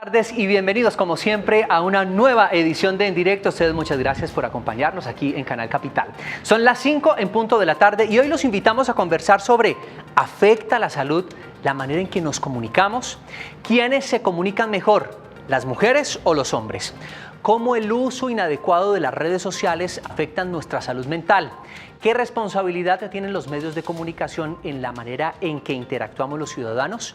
Buenas tardes y bienvenidos como siempre a una nueva edición de En Directo. Ustedes muchas gracias por acompañarnos aquí en Canal Capital. Son las 5 en punto de la tarde y hoy los invitamos a conversar sobre ¿afecta la salud la manera en que nos comunicamos? ¿Quiénes se comunican mejor, las mujeres o los hombres? ¿Cómo el uso inadecuado de las redes sociales afectan nuestra salud mental? ¿Qué responsabilidad tienen los medios de comunicación en la manera en que interactuamos los ciudadanos?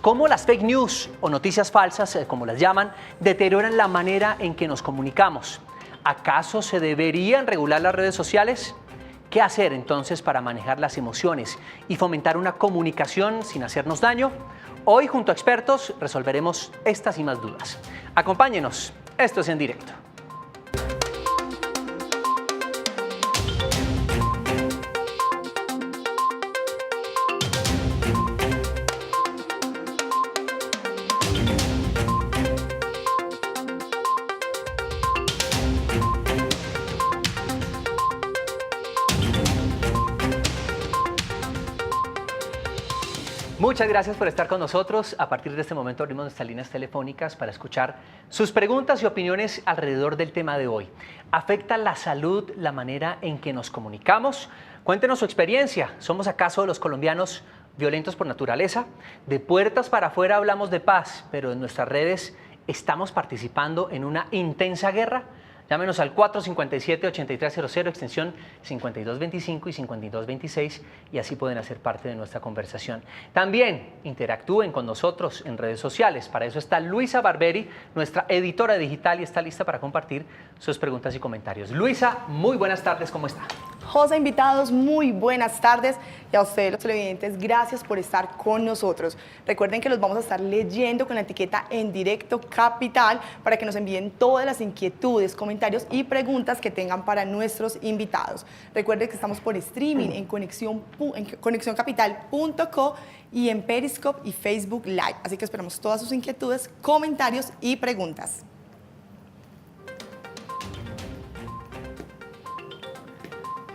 ¿Cómo las fake news o noticias falsas, como las llaman, deterioran la manera en que nos comunicamos? ¿Acaso se deberían regular las redes sociales? ¿Qué hacer entonces para manejar las emociones y fomentar una comunicación sin hacernos daño? Hoy, junto a expertos, resolveremos estas y más dudas. Acompáñenos, esto es En Directo. Muchas gracias por estar con nosotros. A partir de este momento abrimos nuestras líneas telefónicas para escuchar sus preguntas y opiniones alrededor del tema de hoy. ¿Afecta la salud la manera en que nos comunicamos? Cuéntenos su experiencia. ¿Somos acaso los colombianos violentos por naturaleza? De puertas para afuera hablamos de paz, pero en nuestras redes estamos participando en una intensa guerra. Llámenos al 457-8300, extensión 5225 y 5226, y así pueden hacer parte de nuestra conversación. También interactúen con nosotros en redes sociales. Para eso está Luisa Barberi, nuestra editora digital, y está lista para compartir sus preguntas y comentarios. Luisa, muy buenas tardes, ¿cómo está? José, invitados, muy buenas tardes, y a ustedes los televidentes, gracias por estar con nosotros. Recuerden que los vamos a estar leyendo con la etiqueta En Directo Capital para que nos envíen todas las inquietudes, comentarios y preguntas que tengan para nuestros invitados. Recuerden que estamos por streaming en conexioncapital.co y en Periscope y Facebook Live, así que esperamos todas sus inquietudes, comentarios y preguntas.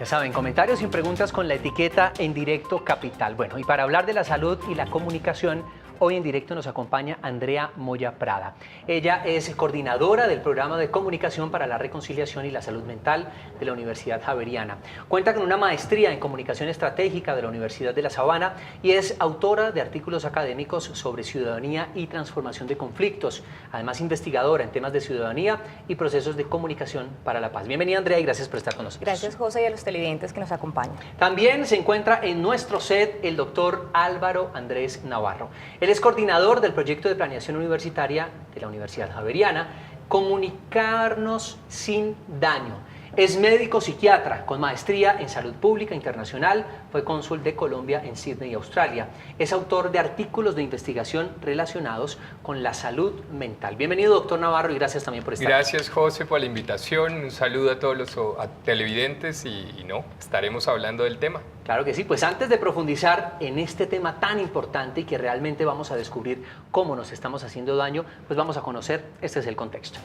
Ya saben, comentarios y preguntas con la etiqueta En Directo Capital. Bueno, y para hablar de la salud y la comunicación, hoy en directo nos acompaña Andrea Moya Prada. Ella es coordinadora del programa de comunicación para la reconciliación y la salud mental de la Universidad Javeriana. Cuenta con una maestría en comunicación estratégica de la Universidad de La Sabana y es autora de artículos académicos sobre ciudadanía y transformación de conflictos. Además, investigadora en temas de ciudadanía y procesos de comunicación para la paz. Bienvenida, Andrea, y gracias por estar con nosotros. Gracias, José, y a los televidentes que nos acompañan. También se encuentra en nuestro set el doctor Álvaro Andrés Navarro. Él es coordinador del proyecto de planeación universitaria de la Universidad Javeriana, Comunicarnos sin Daño. Es médico psiquiatra con maestría en salud pública internacional, fue cónsul de Colombia en Sydney, Australia. Es autor de artículos de investigación relacionados con la salud mental. Bienvenido, doctor Navarro, y gracias también por estar aquí. Gracias, José, por la invitación. Un saludo a todos los televidentes y estaremos hablando del tema. Claro que sí, pues antes de profundizar en este tema tan importante y que realmente vamos a descubrir cómo nos estamos haciendo daño, pues vamos a conocer, este es el contexto.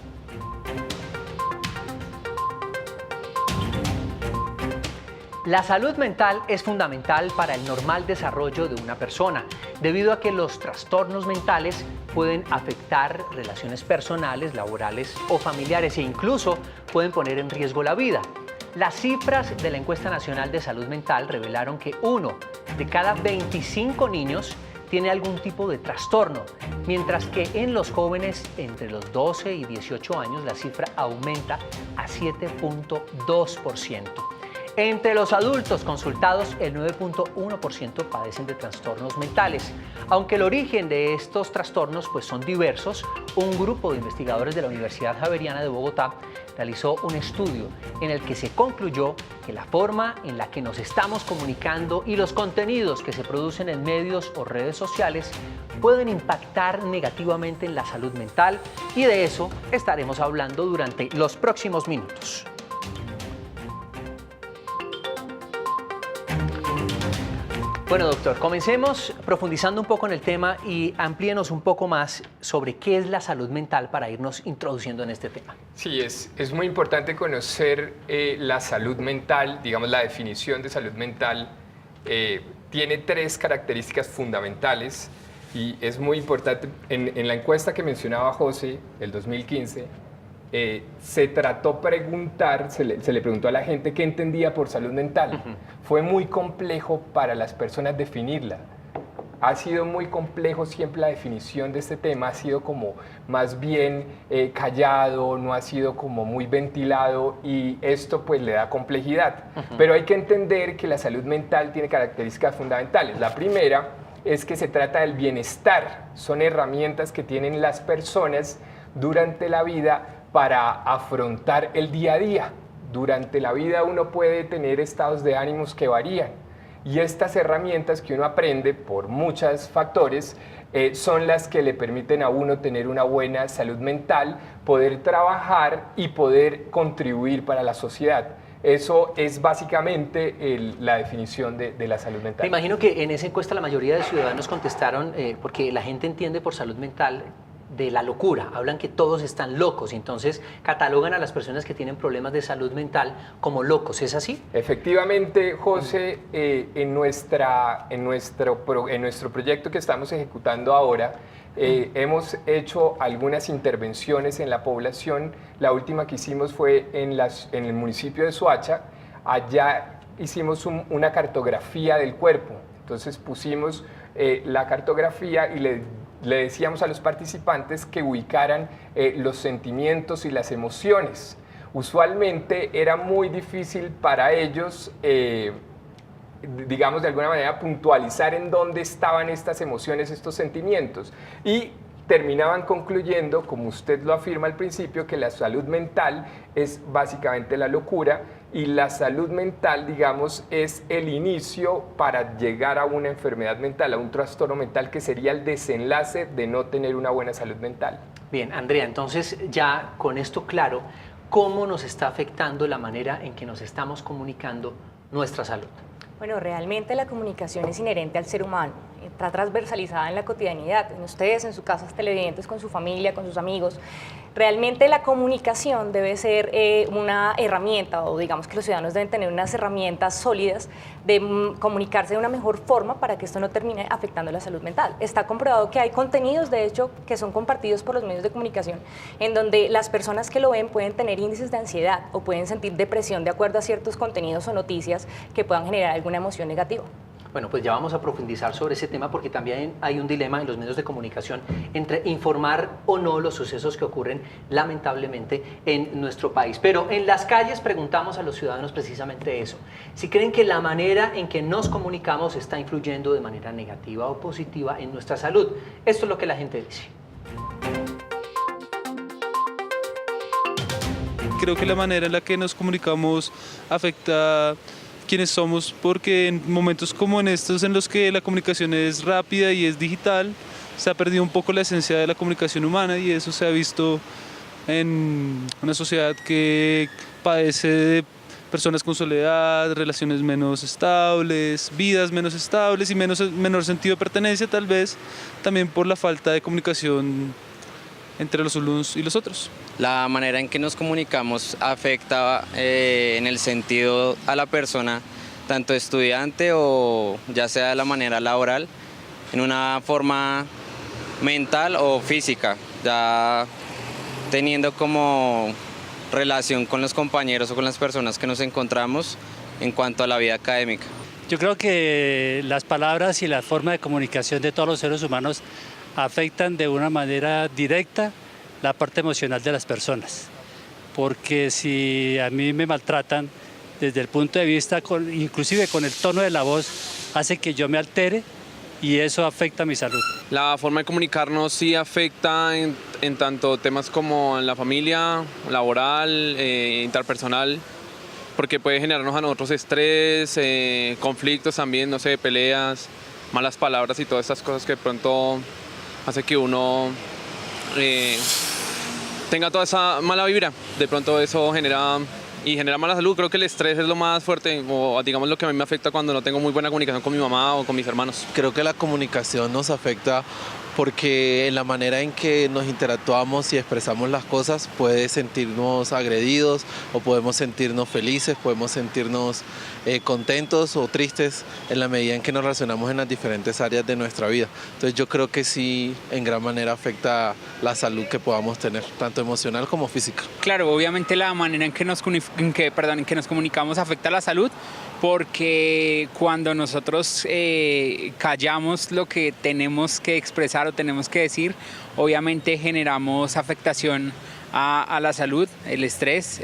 La salud mental es fundamental para el normal desarrollo de una persona, debido a que los trastornos mentales pueden afectar relaciones personales, laborales o familiares e incluso pueden poner en riesgo la vida. Las cifras de la Encuesta Nacional de Salud Mental revelaron que 1 de cada 25 niños tiene algún tipo de trastorno, mientras que en los jóvenes entre los 12 y 18 años la cifra aumenta a 7.2%. Entre los adultos consultados, el 9.1% padecen de trastornos mentales. Aunque el origen de estos trastornos son diversos, un grupo de investigadores de la Universidad Javeriana de Bogotá realizó un estudio en el que se concluyó que la forma en la que nos estamos comunicando y los contenidos que se producen en medios o redes sociales pueden impactar negativamente en la salud mental, y de eso estaremos hablando durante los próximos minutos. Bueno, doctor, comencemos profundizando un poco en el tema y amplíenos un poco más sobre qué es la salud mental para irnos introduciendo en este tema. Sí, es muy importante conocer la salud mental, digamos la definición de salud mental tiene tres características fundamentales. Y es muy importante, en la encuesta que mencionaba José, el 2015, se trató preguntar, se le preguntó a la gente qué entendía por salud mental. Fue muy complejo para las personas definirla. Ha sido muy complejo siempre la definición de este tema, ha sido como más bien callado, no ha sido como muy ventilado y esto pues le da complejidad. Pero hay que entender que la salud mental tiene características fundamentales. La primera es que se trata del bienestar, son herramientas que tienen las personas durante la vida para afrontar el día a día. Durante la vida uno puede tener estados de ánimos que varían. Y estas herramientas que uno aprende por muchos factores son las que le permiten a uno tener una buena salud mental, poder trabajar y poder contribuir para la sociedad. Eso es básicamente la definición de la salud mental. Me imagino que en esa encuesta la mayoría de ciudadanos contestaron, porque la gente entiende por salud mental de la locura, hablan que todos están locos, entonces catalogan a las personas que tienen problemas de salud mental como locos, ¿es así? Efectivamente, José, en nuestro proyecto que estamos ejecutando ahora, hemos hecho algunas intervenciones en la población. La última que hicimos fue en el municipio de Soacha. Allá hicimos una cartografía del cuerpo, entonces pusimos la cartografía y le decíamos a los participantes que ubicaran los sentimientos y las emociones. Usualmente era muy difícil para ellos, digamos de alguna manera, puntualizar en dónde estaban estas emociones, estos sentimientos. Y terminaban concluyendo, como usted lo afirma al principio, que la salud mental es básicamente la locura y la salud mental, digamos, es el inicio para llegar a una enfermedad mental, a un trastorno mental que sería el desenlace de no tener una buena salud mental. Bien, Andrea, entonces ya con esto claro, ¿cómo nos está afectando la manera en que nos estamos comunicando nuestra salud? Bueno, realmente la comunicación es inherente al ser humano, está transversalizada en la cotidianidad, en ustedes, en sus casas televidentes, con su familia, con sus amigos. Realmente la comunicación debe ser una herramienta, o digamos que los ciudadanos deben tener unas herramientas sólidas de comunicarse de una mejor forma para que esto no termine afectando la salud mental. Está comprobado que hay contenidos, de hecho, que son compartidos por los medios de comunicación, en donde las personas que lo ven pueden tener índices de ansiedad o pueden sentir depresión de acuerdo a ciertos contenidos o noticias que puedan generar alguna emoción negativa. Bueno, pues ya vamos a profundizar sobre ese tema porque también hay un dilema en los medios de comunicación entre informar o no los sucesos que ocurren lamentablemente en nuestro país. Pero en las calles preguntamos a los ciudadanos precisamente eso, si creen que la manera en que nos comunicamos está influyendo de manera negativa o positiva en nuestra salud. Esto es lo que la gente dice. Creo que la manera en la que nos comunicamos afecta quiénes somos, porque en momentos como en estos en los que la comunicación es rápida y es digital, se ha perdido un poco la esencia de la comunicación humana y eso se ha visto en una sociedad que padece de personas con soledad, relaciones menos estables, vidas menos estables y menor sentido de pertenencia, tal vez también por la falta de comunicación entre los unos y los otros. La manera en que nos comunicamos afecta en el sentido a la persona, tanto estudiante o ya sea de la manera laboral, en una forma mental o física, ya teniendo como relación con los compañeros o con las personas que nos encontramos en cuanto a la vida académica. Yo creo que las palabras y la forma de comunicación de todos los seres humanos afectan de una manera directa la parte emocional de las personas, porque si a mí me maltratan desde el punto de vista, inclusive con el tono de la voz, hace que yo me altere y eso afecta a mi salud. La forma de comunicarnos sí afecta en tanto temas como en la familia, laboral, interpersonal, porque puede generarnos a nosotros estrés, conflictos también, no sé, peleas, malas palabras y todas estas cosas que de pronto hace que uno tenga toda esa mala vibra. De pronto eso genera mala salud. Creo que el estrés es lo más fuerte, o digamos lo que a mí me afecta cuando no tengo muy buena comunicación con mi mamá o con mis hermanos. Creo que la comunicación nos afecta porque en la manera en que nos interactuamos y expresamos las cosas puede sentirnos agredidos o podemos sentirnos felices, podemos sentirnos contentos o tristes en la medida en que nos relacionamos en las diferentes áreas de nuestra vida. Entonces yo creo que sí, en gran manera afecta la salud que podamos tener, tanto emocional como física. Claro, obviamente la manera en que nos comunicamos afecta la salud, porque cuando nosotros callamos lo que tenemos que expresar o tenemos que decir, obviamente generamos afectación a la salud, el estrés,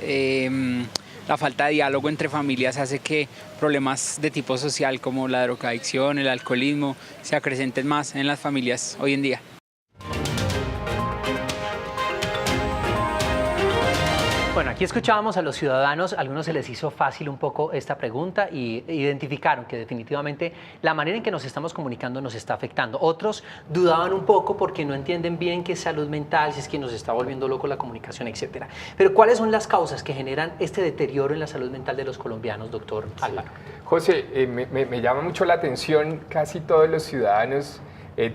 la falta de diálogo entre familias hace que problemas de tipo social como la drogadicción, el alcoholismo, se acrecenten más en las familias hoy en día. Bueno, aquí escuchábamos a los ciudadanos, a algunos se les hizo fácil un poco esta pregunta y identificaron que definitivamente la manera en que nos estamos comunicando nos está afectando. Otros dudaban un poco porque no entienden bien qué es salud mental, si es que nos está volviendo loco la comunicación, etcétera. Pero ¿cuáles son las causas que generan este deterioro en la salud mental de los colombianos, doctor Álvaro? José, me llama mucho la atención, casi todos los ciudadanos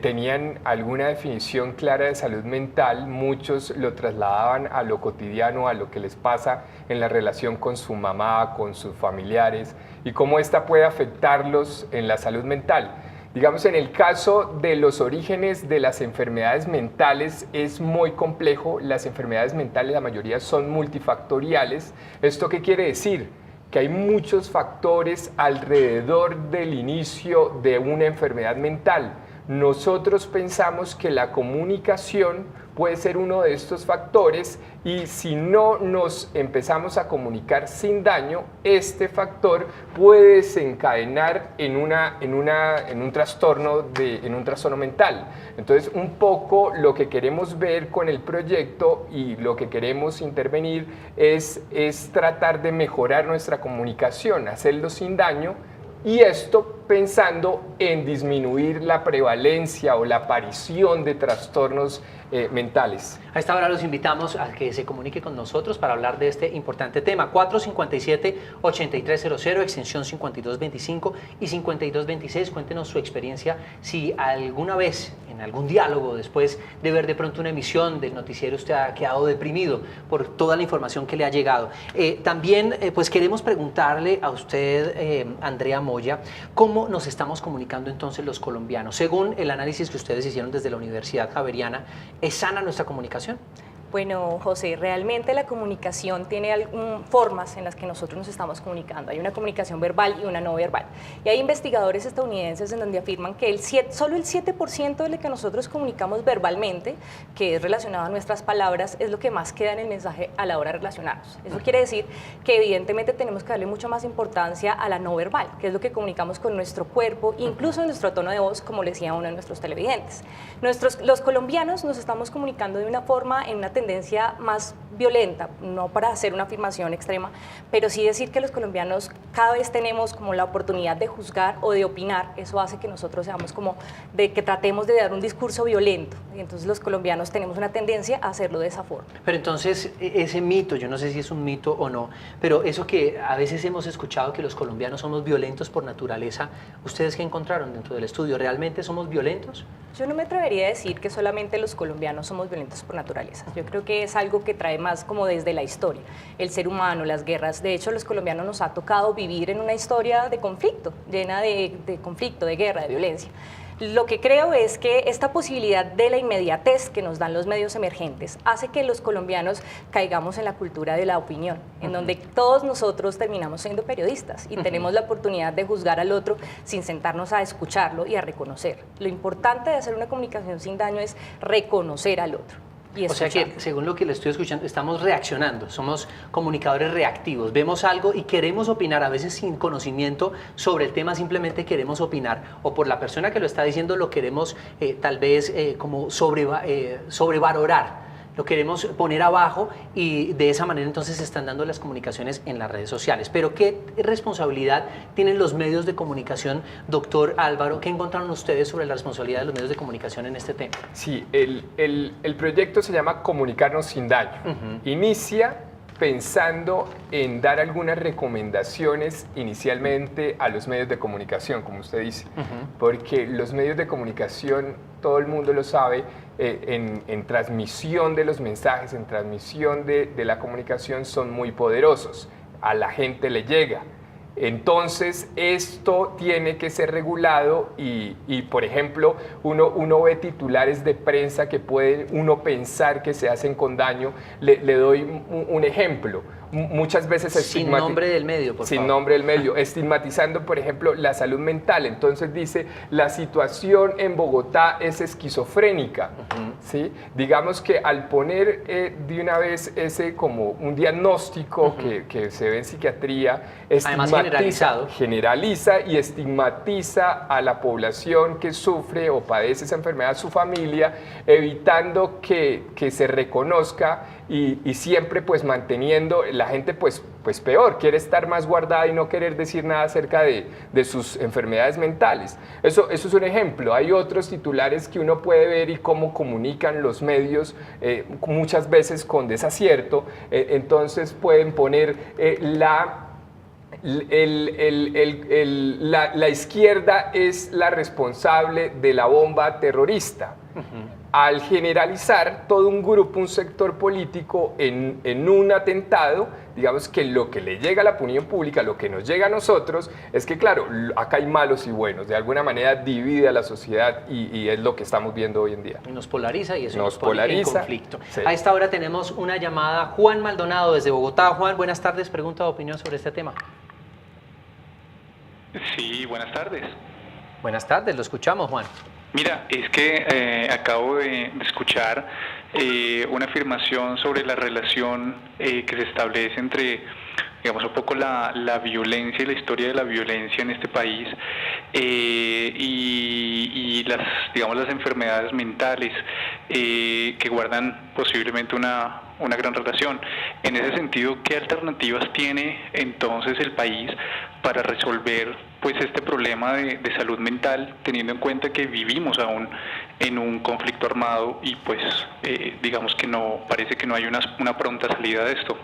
tenían alguna definición clara de salud mental, muchos lo trasladaban a lo cotidiano, a lo que les pasa en la relación con su mamá, con sus familiares y cómo esta puede afectarlos en la salud mental. Digamos, en el caso de los orígenes de las enfermedades mentales es muy complejo. Las enfermedades mentales, la mayoría son multifactoriales. ¿Esto qué quiere decir? Que hay muchos factores alrededor del inicio de una enfermedad mental. Nosotros pensamos que la comunicación puede ser uno de estos factores y si no nos empezamos a comunicar sin daño, este factor puede desencadenar en un trastorno mental. Entonces, un poco lo que queremos ver con el proyecto y lo que queremos intervenir es tratar de mejorar nuestra comunicación, hacerlo sin daño. Y esto pensando en disminuir la prevalencia o la aparición de trastornos mentales. A esta hora los invitamos a que se comunique con nosotros para hablar de este importante tema. 457-8300, extensión 5225 y 5226. Cuéntenos su experiencia, si alguna vez en algún diálogo, después de ver de pronto una emisión del noticiero, usted ha quedado deprimido por toda la información que le ha llegado. También pues queremos preguntarle a usted, Andrea Moya, ¿cómo nos estamos comunicando entonces los colombianos? Según el análisis que ustedes hicieron desde la Universidad Javeriana, ¿es sana nuestra comunicación? Bueno, José, realmente la comunicación tiene formas en las que nosotros nos estamos comunicando. Hay una comunicación verbal y una no verbal. Y hay investigadores estadounidenses en donde afirman que solo el 7% de lo que nosotros comunicamos verbalmente, que es relacionado a nuestras palabras, es lo que más queda en el mensaje a la hora de relacionarnos. Eso quiere decir que evidentemente tenemos que darle mucha más importancia a la no verbal, que es lo que comunicamos con nuestro cuerpo, incluso en nuestro tono de voz, como le decía uno de nuestros televidentes. Los colombianos nos estamos comunicando de una forma, en una tendencia más violenta, no para hacer una afirmación extrema, pero sí decir que los colombianos cada vez tenemos como la oportunidad de juzgar o de opinar. Eso hace que nosotros seamos como de que tratemos de dar un discurso violento, y entonces los colombianos tenemos una tendencia a hacerlo de esa forma. Pero entonces ese mito, yo no sé si es un mito o no, pero eso que a veces hemos escuchado, que los colombianos somos violentos por naturaleza, ¿ustedes qué encontraron dentro del estudio? ¿Realmente somos violentos? Yo no me atrevería a decir que solamente los colombianos somos violentos por naturaleza. Yo creo que es algo que trae más como desde la historia, el ser humano, las guerras. De hecho, a los colombianos nos ha tocado vivir en una historia de conflicto, llena de conflicto, de guerra, de violencia. Lo que creo es que esta posibilidad de la inmediatez que nos dan los medios emergentes hace que los colombianos caigamos en la cultura de la opinión, en donde todos nosotros terminamos siendo periodistas y tenemos la oportunidad de juzgar al otro sin sentarnos a escucharlo y a reconocer. Lo importante de hacer una comunicación sin daño es reconocer al otro. O sea que, según lo que le estoy escuchando, estamos reaccionando, somos comunicadores reactivos, vemos algo y queremos opinar, a veces sin conocimiento sobre el tema, simplemente queremos opinar, o por la persona que lo está diciendo lo queremos tal vez como sobrevalorar, lo queremos poner abajo, y de esa manera entonces se están dando las comunicaciones en las redes sociales. Pero ¿qué responsabilidad tienen los medios de comunicación, doctor Álvaro? ¿Qué encontraron ustedes sobre la responsabilidad de los medios de comunicación en este tema? Sí, el proyecto se llama Comunicarnos sin daño. Inicia pensando en dar algunas recomendaciones inicialmente a los medios de comunicación, como usted dice, porque los medios de comunicación, todo el mundo lo sabe, en transmisión de los mensajes, en transmisión de la comunicación son muy poderosos, a la gente le llega. Entonces, esto tiene que ser regulado y por ejemplo, uno ve titulares de prensa que puede uno pensar que se hacen con daño. Le doy un ejemplo. Muchas veces sin nombre del medio, por favor. Sin nombre del medio, estigmatizando, por ejemplo, la salud mental. Entonces dice, la situación en Bogotá es esquizofrénica. ¿Sí? Digamos que al poner de una vez ese como un diagnóstico que se ve en psiquiatría, además generaliza y estigmatiza a la población que sufre o padece esa enfermedad, a su familia, evitando que se reconozca y siempre pues manteniendo la gente pues peor, quiere estar más guardada y no querer decir nada acerca de sus enfermedades mentales. Eso es un ejemplo. Hay otros titulares que uno puede ver y cómo comunican los medios, muchas veces con desacierto, entonces pueden poner la izquierda es la responsable de la bomba terrorista. Al generalizar todo un grupo, un sector político en un atentado, digamos que lo que le llega a la opinión pública, lo que nos llega a nosotros, es que claro, acá hay malos y buenos, de alguna manera divide a la sociedad y es lo que estamos viendo hoy en día. Nos polariza y eso nos pone en conflicto. Sí. A esta hora tenemos una llamada. Juan Maldonado desde Bogotá. Juan, buenas tardes, pregunta o opinión sobre este tema. Sí, buenas tardes. Buenas tardes, lo escuchamos, Juan. Mira, es que acabo de escuchar una afirmación sobre la relación que se establece entre, digamos, un poco la violencia y la historia de la violencia en este país y las, digamos, las enfermedades mentales que guardan posiblemente una gran relación. En ese sentido, ¿qué alternativas tiene entonces el país para resolver pues este problema de salud mental, teniendo en cuenta que vivimos aún en un conflicto armado y pues digamos que no parece que no hay una pronta salida de esto?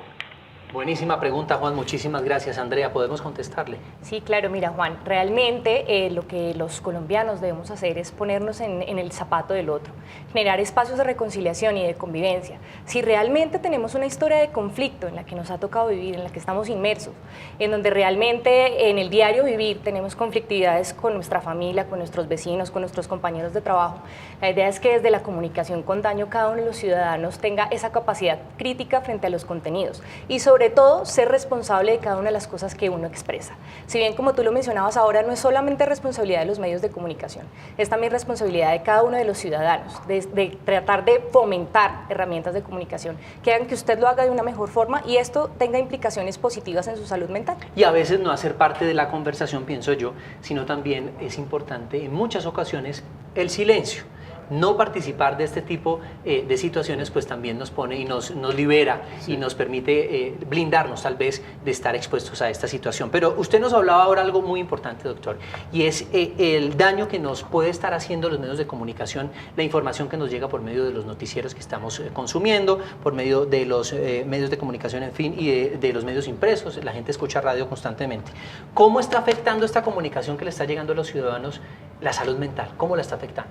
Buenísima pregunta, Juan. Muchísimas gracias. Andrea, ¿podemos contestarle? Sí, claro. Mira, Juan, realmente lo que los colombianos debemos hacer es ponernos en el zapato del otro, generar espacios de reconciliación y de convivencia. Si realmente tenemos una historia de conflicto en la que nos ha tocado vivir, en la que estamos inmersos, en donde realmente en el diario vivir tenemos conflictividades con nuestra familia, con nuestros vecinos, con nuestros compañeros de trabajo, la idea es que desde la comunicación con daño cada uno de los ciudadanos tenga esa capacidad crítica frente a los contenidos y sobre todo ser responsable de cada una de las cosas que uno expresa. Si bien, como tú lo mencionabas ahora, no es solamente responsabilidad de los medios de comunicación, es también responsabilidad de cada uno de los ciudadanos, de tratar de fomentar herramientas de comunicación que hagan que usted lo haga de una mejor forma y esto tenga implicaciones positivas en su salud mental. Y a veces no hacer parte de la conversación, pienso yo, sino también es importante en muchas ocasiones el silencio. No participar de este tipo de situaciones pues también nos pone y nos libera y nos permite blindarnos tal vez de estar expuestos a esta situación. Pero usted nos hablaba ahora algo muy importante, doctor, y es el daño que nos puede estar haciendo los medios de comunicación, la información que nos llega por medio de los noticieros que estamos consumiendo, por medio de los medios de comunicación, en fin, y de los medios impresos. La gente escucha radio constantemente. ¿Cómo está afectando esta comunicación que le está llegando a los ciudadanos la salud mental? ¿Cómo la está afectando?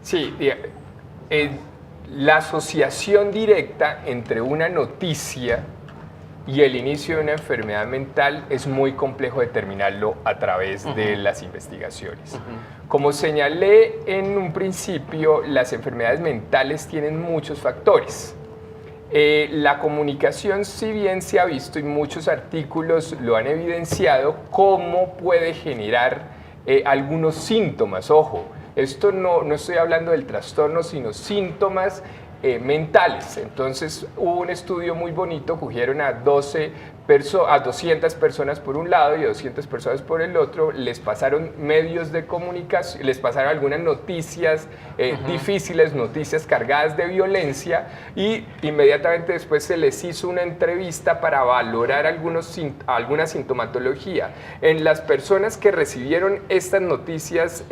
Sí, la asociación directa entre una noticia y el inicio de una enfermedad mental es muy complejo determinarlo a través de las investigaciones. Como señalé en un principio, las enfermedades mentales tienen muchos factores. La comunicación, si bien se ha visto y muchos artículos lo han evidenciado, cómo puede generar algunos síntomas, ojo. Esto no estoy hablando del trastorno, sino síntomas mentales. Entonces hubo un estudio muy bonito, cogieron a 12 a 200 personas por un lado y a 200 personas por el otro, les pasaron medios de comunicación, les pasaron algunas noticias difíciles, noticias cargadas de violencia, y inmediatamente después se les hizo una entrevista para valorar alguna sintomatología. En las personas que recibieron estas noticias,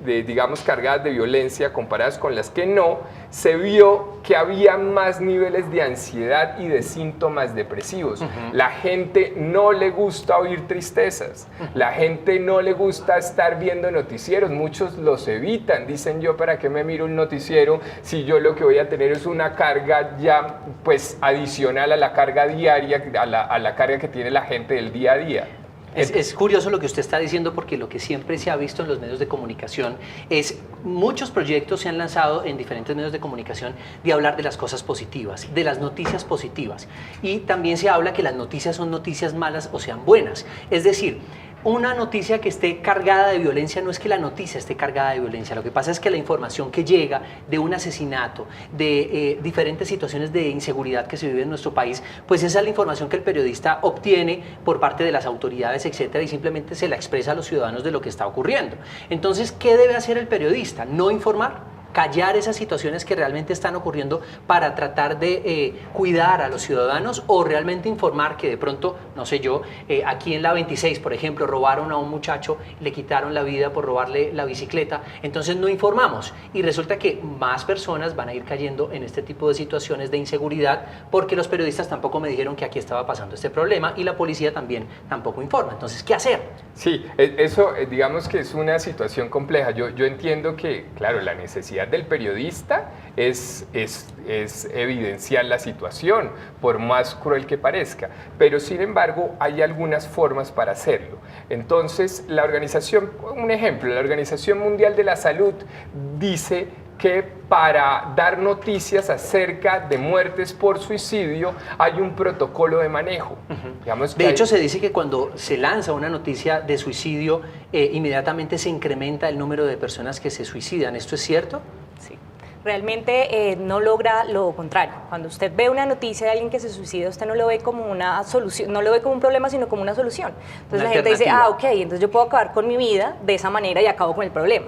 digamos, cargadas de violencia comparadas con las que no, se vio que había más niveles de ansiedad y de síntomas depresivos. La gente no le gusta oír tristezas, la gente no le gusta estar viendo noticieros, muchos los evitan, dicen yo, ¿para qué me miro un noticiero si yo lo que voy a tener es una carga ya pues adicional a la carga diaria, a la carga que tiene la gente del día a día? Es curioso lo que usted está diciendo, porque lo que siempre se ha visto en los medios de comunicación es muchos proyectos se han lanzado en diferentes medios de comunicación de hablar de las cosas positivas, de las noticias positivas, y también se habla que las noticias son noticias malas o sean buenas. Es decir, una noticia que esté cargada de violencia no es que la noticia esté cargada de violencia, lo que pasa es que la información que llega de un asesinato, de diferentes situaciones de inseguridad que se vive en nuestro país, pues esa es la información que el periodista obtiene por parte de las autoridades, etcétera, y simplemente se la expresa a los ciudadanos de lo que está ocurriendo. Entonces, ¿qué debe hacer el periodista? ¿No informar? Callar esas situaciones que realmente están ocurriendo para tratar de cuidar a los ciudadanos, o realmente informar que de pronto, no sé yo, aquí en la 26, por ejemplo, robaron a un muchacho, le quitaron la vida por robarle la bicicleta, entonces no informamos y resulta que más personas van a ir cayendo en este tipo de situaciones de inseguridad porque los periodistas tampoco me dijeron que aquí estaba pasando este problema y la policía tampoco informa. Entonces, ¿qué hacer? Sí, eso digamos que es una situación compleja. Yo entiendo que, claro, la necesidad del periodista es evidenciar la situación, por más cruel que parezca, pero sin embargo hay algunas formas para hacerlo. Entonces, un ejemplo, la Organización Mundial de la Salud dice que para dar noticias acerca de muertes por suicidio hay un protocolo de manejo. Digamos que de hecho, se dice que cuando se lanza una noticia de suicidio, inmediatamente se incrementa el número de personas que se suicidan. ¿Esto es cierto? Sí. Realmente no logra lo contrario. Cuando usted ve una noticia de alguien que se suicida, usted no lo ve como una solución, no lo ve como un problema, sino como una solución. Entonces la gente dice, ok, entonces yo puedo acabar con mi vida de esa manera y acabo con el problema.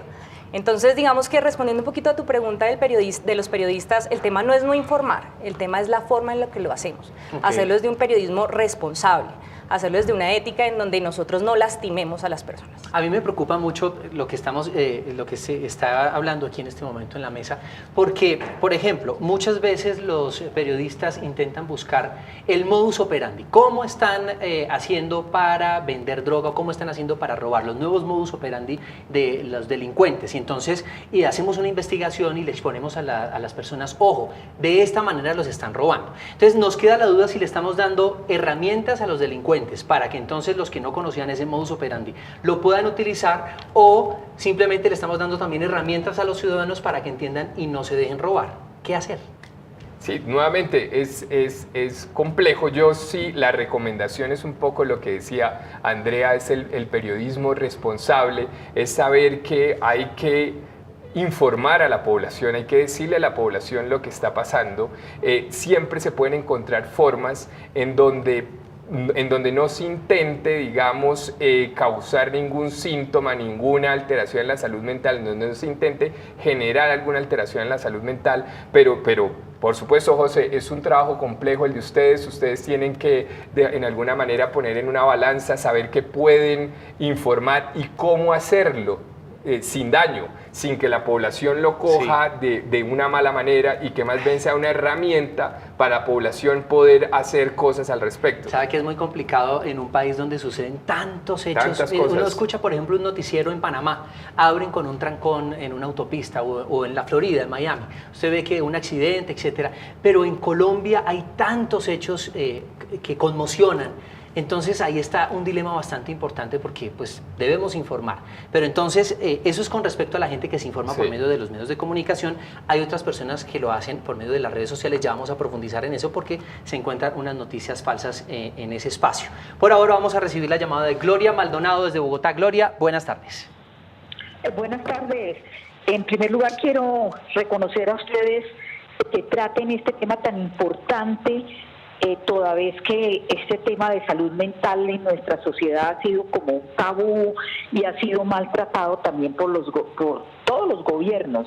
Entonces, digamos que respondiendo un poquito a tu pregunta de los periodistas, el tema no es no informar, el tema es la forma en la que lo hacemos. Hacerlo desde un periodismo responsable, hacerlo desde una ética en donde nosotros no lastimemos a las personas. A mí me preocupa mucho lo que se está hablando aquí en este momento en la mesa, porque, por ejemplo, muchas veces los periodistas intentan buscar el modus operandi, cómo están haciendo para vender droga, cómo están haciendo para robar, los nuevos modus operandi de los delincuentes, y entonces hacemos una investigación y le exponemos a las personas, ojo, de esta manera los están robando. Entonces nos queda la duda si le estamos dando herramientas a los delincuentes para que entonces los que no conocían ese modus operandi lo puedan utilizar, o simplemente le estamos dando también herramientas a los ciudadanos para que entiendan y no se dejen robar. ¿Qué hacer? Sí, nuevamente es complejo. La recomendación es un poco lo que decía Andrea, es el periodismo responsable, es saber que hay que informar a la población, hay que decirle a la población lo que está pasando. Siempre se pueden encontrar formas en donde no se intente, digamos, causar ningún síntoma, ninguna alteración en la salud mental, en donde no se intente generar alguna alteración en la salud mental, pero por supuesto, José, es un trabajo complejo el de ustedes tienen que en alguna manera poner en una balanza, saber qué pueden informar y cómo hacerlo sin daño, sin que la población lo coja de una mala manera, y que más bien sea una herramienta para la población poder hacer cosas al respecto. Sabe que es muy complicado en un país donde suceden tantos hechos. Tantas cosas. Uno escucha, por ejemplo, un noticiero en Panamá, abren con un trancón en una autopista, o en la Florida, en Miami. Usted ve que un accidente, etcétera. Pero en Colombia hay tantos hechos que conmocionan. Entonces ahí está un dilema bastante importante, porque pues debemos informar. Pero entonces eso es con respecto a la gente que se informa por medio de los medios de comunicación. Hay otras personas que lo hacen por medio de las redes sociales. Ya vamos a profundizar en eso porque se encuentran unas noticias falsas en ese espacio. Por ahora vamos a recibir la llamada de Gloria Maldonado desde Bogotá. Gloria, buenas tardes. Buenas tardes. En primer lugar, quiero reconocer a ustedes que traten este tema tan importante toda vez que este tema de salud mental en nuestra sociedad ha sido como un tabú y ha sido maltratado también por todos los gobiernos.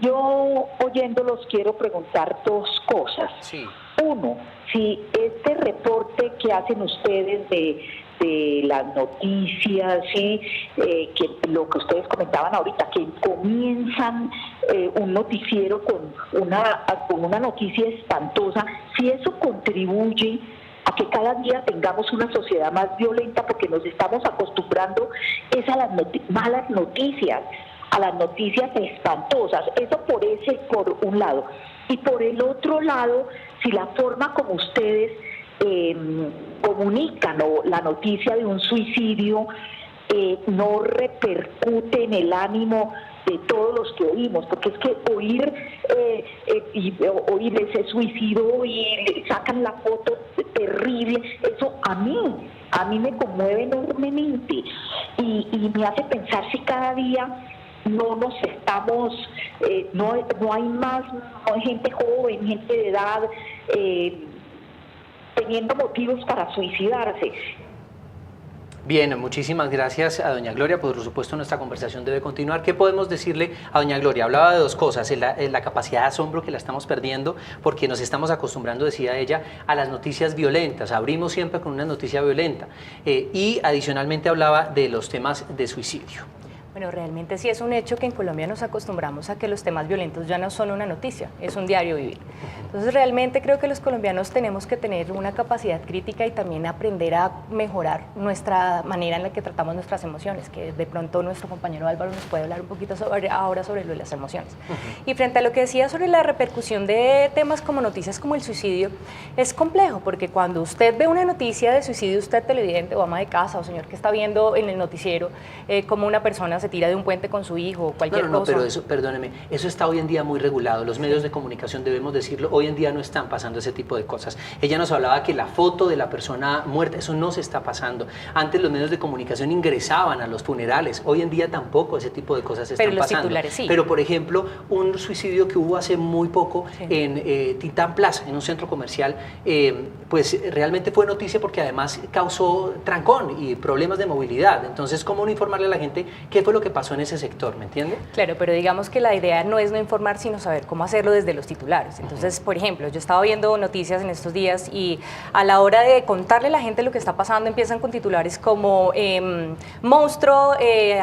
Yo, oyéndolos, quiero preguntar dos cosas. Sí. Uno, si este reporte que hacen ustedes de las noticias, ¿sí? Que lo que ustedes comentaban ahorita, que comienzan un noticiero con una noticia espantosa, si eso contribuye a que cada día tengamos una sociedad más violenta, porque nos estamos acostumbrando a las malas noticias, a las noticias espantosas. Eso por un lado. Y por el otro lado, si la forma como ustedes comunican o la noticia de un suicidio no repercute en el ánimo de todos los que oímos, porque es que oír ese suicidio y le sacan la foto terrible, eso a mí me conmueve enormemente y me hace pensar si cada día no nos estamos, no hay gente joven, gente de edad teniendo motivos para suicidarse. Bien, muchísimas gracias a doña Gloria. Por supuesto, nuestra conversación debe continuar. ¿Qué podemos decirle a doña Gloria? Hablaba de dos cosas, la capacidad de asombro que la estamos perdiendo porque nos estamos acostumbrando, decía ella, a las noticias violentas. Abrimos siempre con una noticia violenta. Y adicionalmente hablaba de los temas de suicidio. Bueno, realmente sí es un hecho que en Colombia nos acostumbramos a que los temas violentos ya no son una noticia, es un diario vivir. Entonces realmente creo que los colombianos tenemos que tener una capacidad crítica y también aprender a mejorar nuestra manera en la que tratamos nuestras emociones, que de pronto nuestro compañero Álvaro nos puede hablar un poquito ahora sobre lo de las emociones. Y frente a lo que decía sobre la repercusión de temas como noticias como el suicidio, es complejo porque cuando usted ve una noticia de suicidio, usted televidente o ama de casa o señor que está viendo en el noticiero como una persona se tira de un puente con su hijo o cualquier cosa. No, pero eso, perdóneme, eso está hoy en día muy regulado. Los medios de comunicación, debemos decirlo, hoy en día no están pasando ese tipo de cosas. Ella nos hablaba que la foto de la persona muerta, eso no se está pasando. Antes los medios de comunicación ingresaban a los funerales, hoy en día tampoco ese tipo de cosas se están pasando. Pero los titulares sí. Pero, por ejemplo, un suicidio que hubo hace muy poco en Titán Plaza, en un centro comercial, pues realmente fue noticia porque además causó trancón y problemas de movilidad. Entonces, ¿cómo no informarle a la gente qué fue lo que pasó en ese sector? ¿Me entiende? Claro, pero digamos que la idea no es no informar, sino saber cómo hacerlo desde los titulares. Entonces, por ejemplo, yo estaba viendo noticias en estos días y a la hora de contarle a la gente lo que está pasando, empiezan con titulares como monstruo,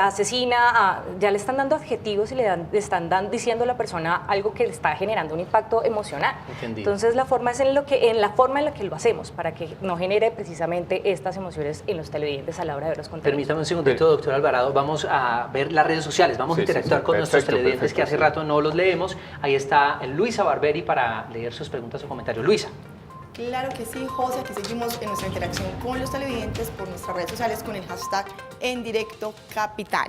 asesina, ya le están dando adjetivos y le están diciendo a la persona algo que le está generando un impacto emocional. Entendido. Entonces, la forma es en la forma en la que lo hacemos, para que no genere precisamente estas emociones en los televidentes a la hora de ver los contenidos. Permítame un segundito, doctor Alvarado, vamos a ver las redes sociales, vamos a interactuar con nuestros televidentes que hace rato no los leemos. Ahí está Luisa Barberi para leer sus preguntas o comentarios. Luisa. Claro que sí, José, aquí seguimos en nuestra interacción con los televidentes por nuestras redes sociales con el hashtag #EnDirectoCapital.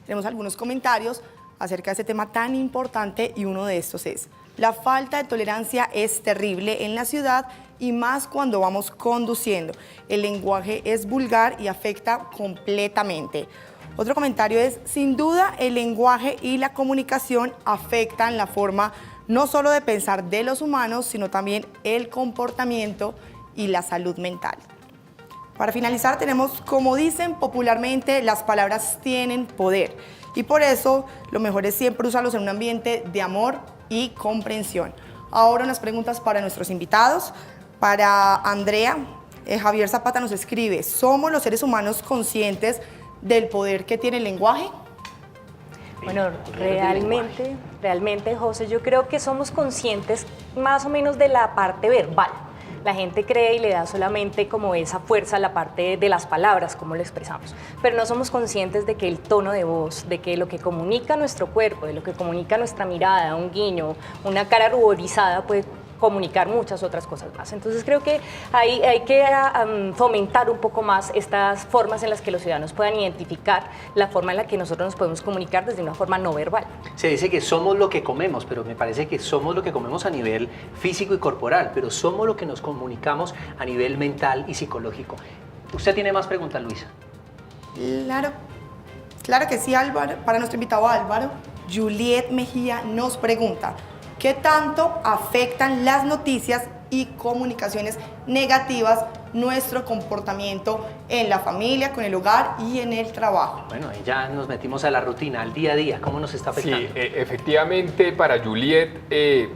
Tenemos algunos comentarios acerca de este tema tan importante y uno de estos es: la falta de tolerancia es terrible en la ciudad y más cuando vamos conduciendo. El lenguaje es vulgar y afecta completamente. Otro comentario es: sin duda el lenguaje y la comunicación afectan la forma no solo de pensar de los humanos, sino también el comportamiento y la salud mental. Para finalizar tenemos, como dicen popularmente, las palabras tienen poder y por eso lo mejor es siempre usarlos en un ambiente de amor y comprensión. Ahora unas preguntas para nuestros invitados. Para Andrea, Javier Zapata nos escribe: ¿somos los seres humanos conscientes del poder que tiene el lenguaje? Bueno, realmente, José, yo creo que somos conscientes más o menos de la parte verbal. La gente cree y le da solamente como esa fuerza a la parte de las palabras, como lo expresamos. Pero no somos conscientes de que el tono de voz, de que lo que comunica nuestro cuerpo, de lo que comunica nuestra mirada, un guiño, una cara ruborizada, puede comunicar muchas otras cosas más. Entonces creo que hay que fomentar un poco más estas formas en las que los ciudadanos puedan identificar la forma en la que nosotros nos podemos comunicar desde una forma no verbal. Se dice que somos lo que comemos, pero me parece que somos lo que comemos a nivel físico y corporal, pero somos lo que nos comunicamos a nivel mental y psicológico. ¿Usted tiene más preguntas, Luisa? Claro que sí, Álvaro. Para nuestro invitado Álvaro, Juliet Mejía nos pregunta: ¿qué tanto afectan las noticias y comunicaciones negativas nuestro comportamiento en la familia, con el hogar y en el trabajo. Bueno, y ya nos metimos a la rutina, al día a día, ¿cómo nos está afectando? Sí, efectivamente para Juliet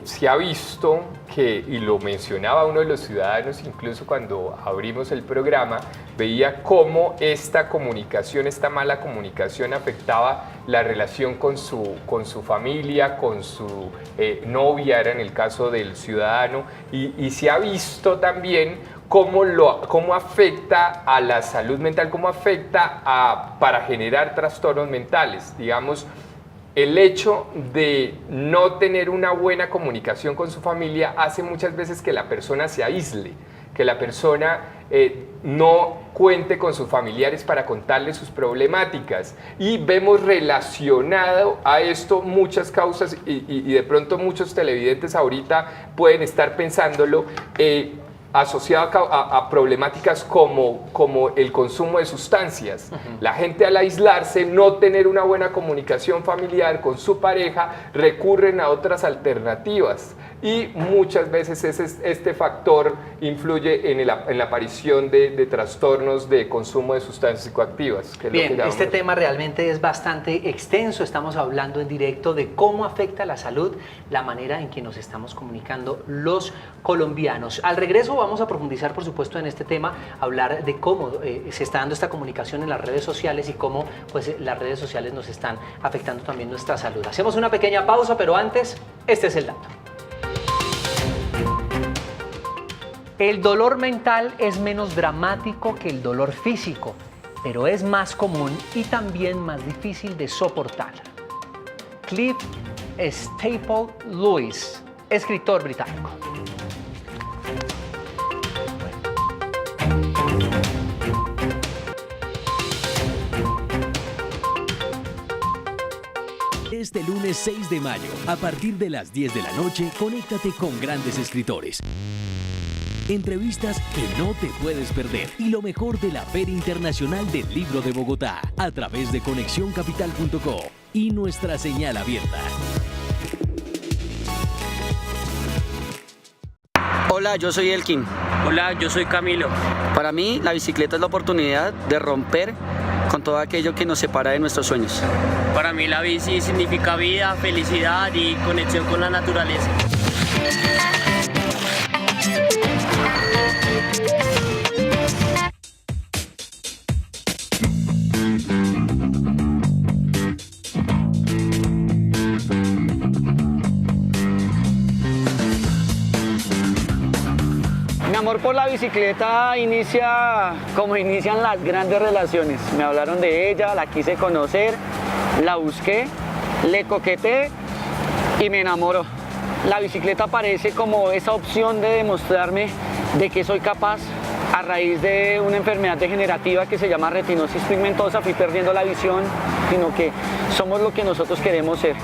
se ha visto que, y lo mencionaba uno de los ciudadanos incluso cuando abrimos el programa, veía cómo esta comunicación, esta mala comunicación afectaba la relación con su familia, con su novia, era en el caso del ciudadano, y se ha visto también cómo afecta a la salud mental, cómo afecta para generar trastornos mentales. Digamos, el hecho de no tener una buena comunicación con su familia hace muchas veces que la persona se aísle, que la persona no cuente con sus familiares para contarles sus problemáticas, y vemos relacionado a esto muchas causas y de pronto muchos televidentes ahorita pueden estar pensándolo, asociado a problemáticas como el consumo de sustancias. La gente, al aislarse, no tener una buena comunicación familiar con su pareja, recurren a otras alternativas, y muchas veces este factor influye en la aparición de trastornos de consumo de sustancias psicoactivas. Bien, este tema realmente es bastante extenso. Estamos hablando en directo de cómo afecta la salud la manera en que nos estamos comunicando los colombianos. Al regreso vamos a profundizar, por supuesto, en este tema, hablar de cómo se está dando esta comunicación en las redes sociales y cómo pues, las redes sociales nos están afectando también nuestra salud. Hacemos una pequeña pausa, pero antes, este es el dato. El dolor mental es menos dramático que el dolor físico, pero es más común y también más difícil de soportar. Cliff Staple Lewis, escritor británico. Este lunes 6 de mayo, a partir de las 10 de la noche, conéctate con grandes escritores. Entrevistas que no te puedes perder y lo mejor de la Feria Internacional del Libro de Bogotá a través de conexioncapital.co y nuestra señal abierta. Hola, yo soy Elkin. Hola, yo soy Camilo. Para mí, la bicicleta es la oportunidad de romper con todo aquello que nos separa de nuestros sueños. Para mí la bici significa vida, felicidad y conexión con la naturaleza. Mi amor por la bicicleta inicia como inician las grandes relaciones. Me hablaron de ella, la quise conocer, la busqué, le coqueteé y me enamoró. La bicicleta parece como esa opción de demostrarme de que soy capaz. A raíz de una enfermedad degenerativa que se llama retinosis pigmentosa, fui perdiendo la visión, sino que somos lo que nosotros queremos ser.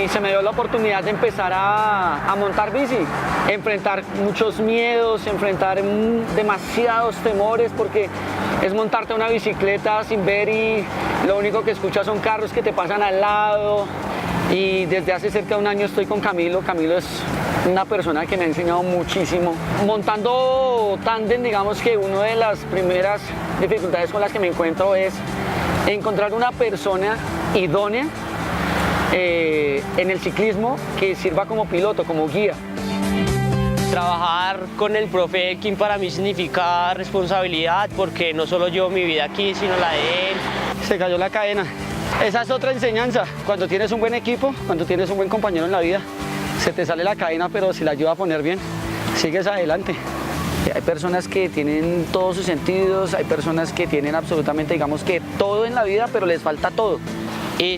Y se me dio la oportunidad de empezar a montar bici, enfrentar muchos miedos, enfrentar demasiados temores, porque es montarte una bicicleta sin ver y lo único que escuchas son carros que te pasan al lado. Y desde hace cerca de un año estoy con Camilo. Camilo es una persona que me ha enseñado muchísimo. Montando tándem, digamos que una de las primeras dificultades con las que me encuentro es encontrar una persona idónea en el ciclismo que sirva como piloto, como guía. Trabajar con el profe Elkin para mí significa responsabilidad, porque no solo llevo mi vida aquí, sino la de él. Se cayó la cadena. Esa es otra enseñanza. Cuando tienes un buen equipo, cuando tienes un buen compañero en la vida, se te sale la cadena, pero si la ayuda a poner bien, sigues adelante. Hay personas que tienen todos sus sentidos, hay personas que tienen absolutamente, digamos que todo en la vida, pero les falta todo.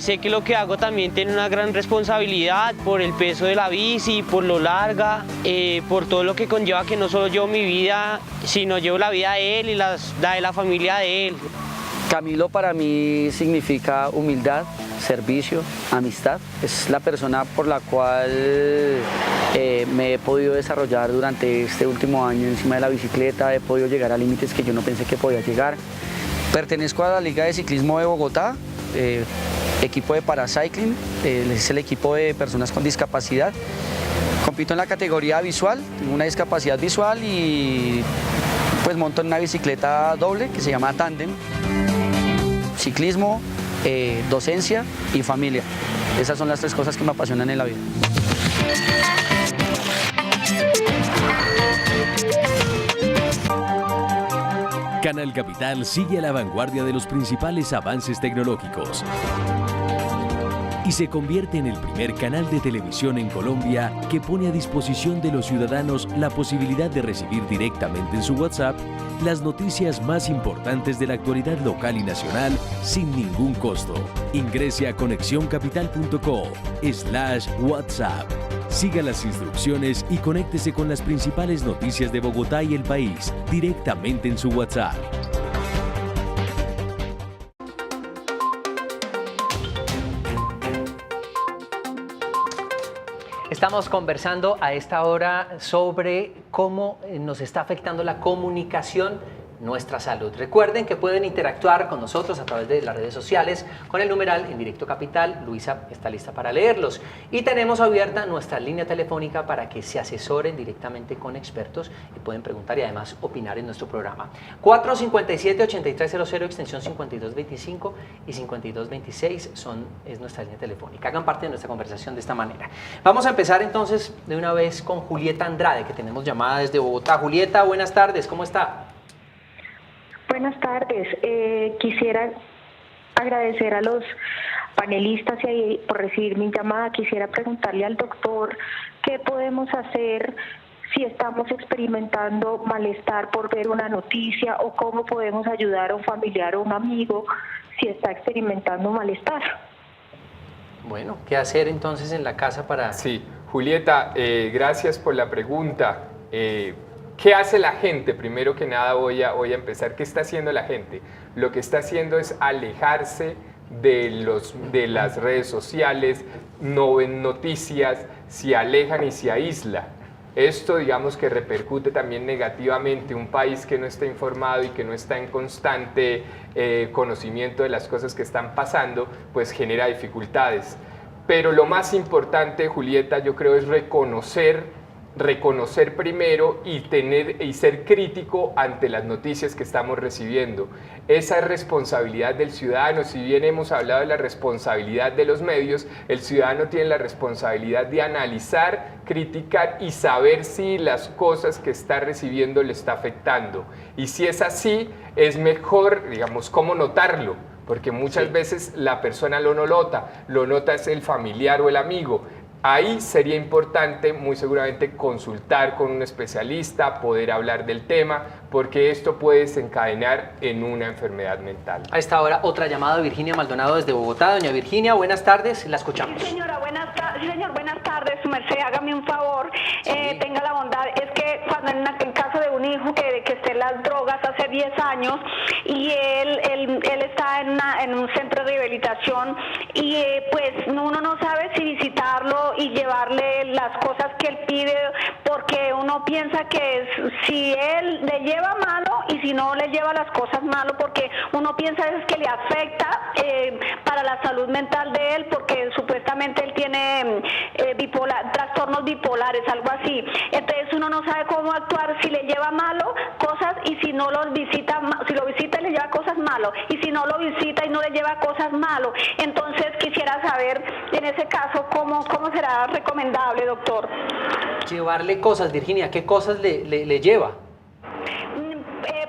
Sé que lo que hago también tiene una gran responsabilidad por el peso de la bici, por lo larga, por todo lo que conlleva que no solo llevo mi vida, sino llevo la vida de él y la de la familia de él. Camilo para mí significa humildad, servicio, amistad. Es la persona por la cual me he podido desarrollar durante este último año encima de la bicicleta, he podido llegar a límites que yo no pensé que podía llegar. Pertenezco a la Liga de Ciclismo de Bogotá, equipo de Paracycling, es el equipo de personas con discapacidad. Compito en la categoría visual, tengo una discapacidad visual y pues monto en una bicicleta doble que se llama tándem. Ciclismo, docencia y familia. Esas son las tres cosas que me apasionan en la vida. Canal Capital sigue a la vanguardia de los principales avances tecnológicos y se convierte en el primer canal de televisión en Colombia que pone a disposición de los ciudadanos la posibilidad de recibir directamente en su WhatsApp las noticias más importantes de la actualidad local y nacional sin ningún costo. Ingrese a conexioncapital.co/WhatsApp. Siga las instrucciones y conéctese con las principales noticias de Bogotá y el país directamente en su WhatsApp. Estamos conversando a esta hora sobre cómo nos está afectando la comunicación nuestra salud. Recuerden que pueden interactuar con nosotros a través de las redes sociales con el numeral en Directo Capital. Luisa está lista para leerlos. Y tenemos abierta nuestra línea telefónica para que se asesoren directamente con expertos y pueden preguntar y además opinar en nuestro programa. 457-8300, extensión 5225 y 5226 es nuestra línea telefónica. Hagan parte de nuestra conversación de esta manera. Vamos a empezar entonces de una vez con Julieta Andrade, que tenemos llamada desde Bogotá. Julieta, buenas tardes, ¿cómo está? Buenas tardes. Quisiera agradecer a los panelistas por recibir mi llamada. Quisiera preguntarle al doctor qué podemos hacer si estamos experimentando malestar por ver una noticia o cómo podemos ayudar a un familiar o un amigo si está experimentando malestar. Bueno, ¿qué hacer entonces en la casa para...? Sí, Julieta, gracias por la pregunta. ¿Qué hace la gente? Primero que nada voy a empezar. ¿Qué está haciendo la gente? Lo que está haciendo es alejarse de las redes sociales, no ven noticias, se alejan y se aísla. Esto, digamos, que repercute también negativamente. Un país que no está informado y que no está en constante conocimiento de las cosas que están pasando, pues genera dificultades. Pero lo más importante, Julieta, yo creo es reconocer primero y ser crítico ante las noticias que estamos recibiendo. Esa es responsabilidad del ciudadano. Si bien hemos hablado de la responsabilidad de los medios, el ciudadano tiene la responsabilidad de analizar, criticar y saber si las cosas que está recibiendo le está afectando. Y si es así, es mejor, digamos, cómo notarlo, porque muchas veces la persona lo nota es el familiar o el amigo. Ahí sería importante, muy seguramente, consultar con un especialista, poder hablar del tema, porque esto puede desencadenar en una enfermedad mental. A esta hora, otra llamada de Virginia Maldonado desde Bogotá. Doña Virginia, buenas tardes, la escuchamos. Sí, señora, buenas tardes, su merced, hágame un favor, tenga la bondad. Es que cuando en caso de un hijo que esté en las drogas hace 10 años y él está en un centro de rehabilitación y pues uno no sabe si visitarlo y llevarle las cosas que él pide, porque uno piensa que si él le lleva malo y si no le lleva las cosas malo, porque uno piensa es que le afecta para la salud mental de él, porque supuestamente él tiene trastornos bipolares, algo así. Entonces uno no sabe cómo actuar si le lleva malo cosas y si no lo visita, si lo visita y le lleva cosas malo, y si no lo visita y no le lleva cosas malo. Entonces quisiera saber en ese caso cómo será recomendable, doctor. Llevarle cosas, Virginia, ¿qué cosas le lleva?